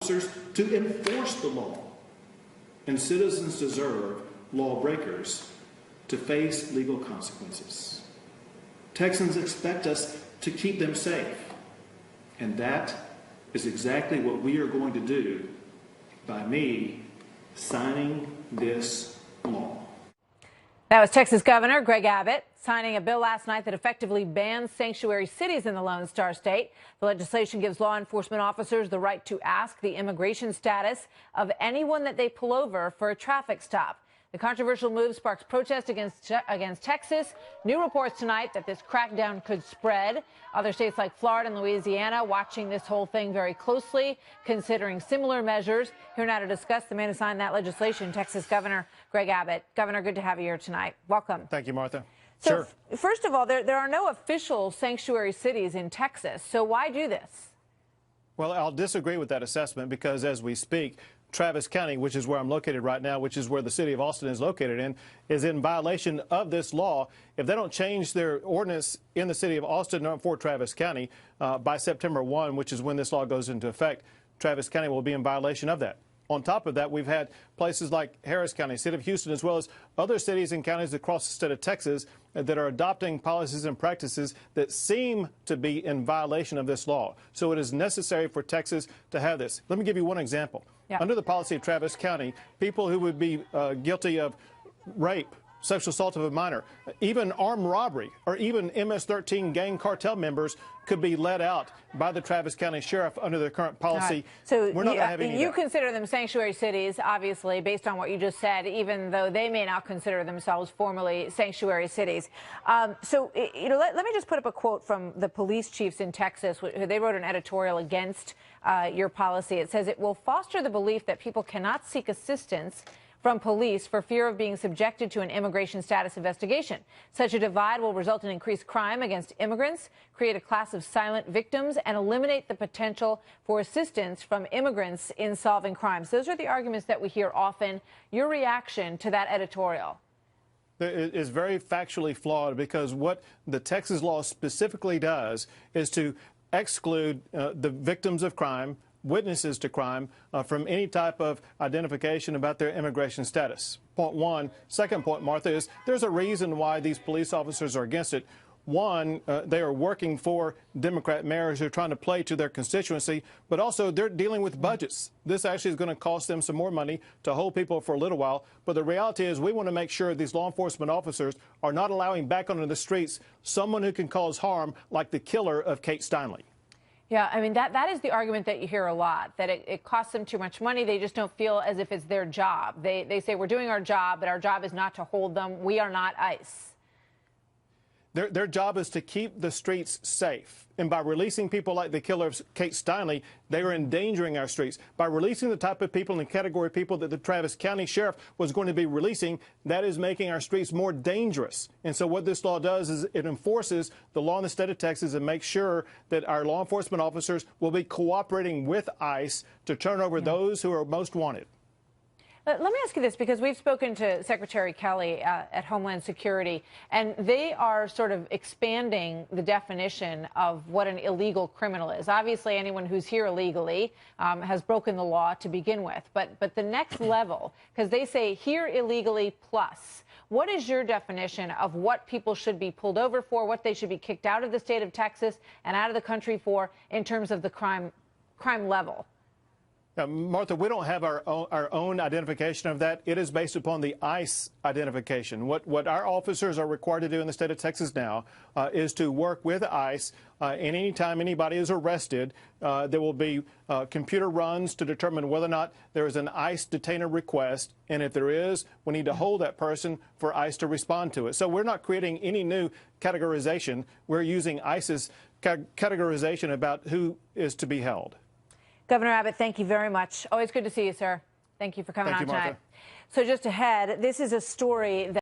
officers to enforce the law. And citizens deserve lawbreakers to face legal consequences. Texans expect us to keep them safe. And that is exactly what we are going to do by me signing this law. That was Texas Governor Greg Abbott signing a bill last night that effectively bans sanctuary cities in the Lone Star State. The legislation gives law enforcement officers the right to ask the immigration status of anyone that they pull over for a traffic stop. The controversial move sparks protest against Texas. New reports tonight that this crackdown could spread. Other states like Florida and Louisiana watching this whole thing very closely, considering similar measures. Here now to discuss the man who signed that legislation, Texas Governor Greg Abbott. Governor, good to have you here tonight. Welcome. Thank you, Martha. So, sure. First of all, there are no official sanctuary cities in Texas. So why do this? Well, I'll disagree with that assessment because as we speak, Travis County, which is where I'm located right now, which is where the city of Austin is located in, is in violation of this law. If they don't change their ordinance in the city of Austin for Travis County by September 1, which is when this law goes into effect, Travis County will be in violation of that. On top of that, we've had places like Harris County, City of Houston, as well as other cities and counties across the state of Texas that are adopting policies and practices that seem to be in violation of this law. So it is necessary for Texas to have this. Let me give you one example. Yeah. Under the policy of Travis County, people who would be guilty of rape, sexual assault of a minor, even armed robbery, or even MS-13 gang cartel members could be let out by the Travis County Sheriff under the current policy. Right. So we're not going to have any you consider them sanctuary cities, obviously, based on what you just said, even though they may not consider themselves formally sanctuary cities. Let me just put up a quote from the police chiefs in Texas. They wrote an editorial against your policy. It says it will foster the belief that people cannot seek assistance from police for fear of being subjected to an immigration status investigation. Such a divide will result in increased crime against immigrants, create a class of silent victims, and eliminate the potential for assistance from immigrants in solving crimes. Those are the arguments that we hear often. Your reaction to that editorial? It is very factually flawed because what the Texas law specifically does is to exclude the victims of crime, witnesses to crime, from any type of identification about their immigration status. Point one. Second point, Martha, is there's a reason why these police officers are against it. One, they are working for Democrat mayors who are trying to play to their constituency, but also they're dealing with budgets. This actually is going to cost them some more money to hold people for a little while. But the reality is we want to make sure these law enforcement officers are not allowing back onto the streets someone who can cause harm like the killer of Kate Steinle. Yeah, I mean, that is the argument that you hear a lot, that it costs them too much money. They just don't feel as if it's their job. They say we're doing our job, but our job is not to hold them. We are not ICE. Their job is to keep the streets safe. And by releasing people like the killer of Kate Steinle, they are endangering our streets. By releasing the type of people and category of people that the Travis County Sheriff was going to be releasing, that is making our streets more dangerous. And so what this law does is it enforces the law in the state of Texas and makes sure that our law enforcement officers will be cooperating with ICE to turn over those who are most wanted. Let me ask you this, because we've spoken to Secretary Kelly at Homeland Security, and they are sort of expanding the definition of what an illegal criminal is. Obviously, anyone who's here illegally has broken the law to begin with. But the next level, because they say here illegally plus, what is your definition of what people should be pulled over for, what they should be kicked out of the state of Texas and out of the country for in terms of the crime level? Martha, we don't have our own identification of that. It is based upon the ICE identification. What our officers are required to do in the state of Texas now is to work with ICE. And any time anybody is arrested, there will be computer runs to determine whether or not there is an ICE detainer request. And if there is, we need to hold that person for ICE to respond to it. So we're not creating any new categorization. We're using ICE's categorization about who is to be held. Governor Abbott, thank you very much. Always good to see you, sir. Thank you for coming on tonight. Martha. So just ahead, this is a story that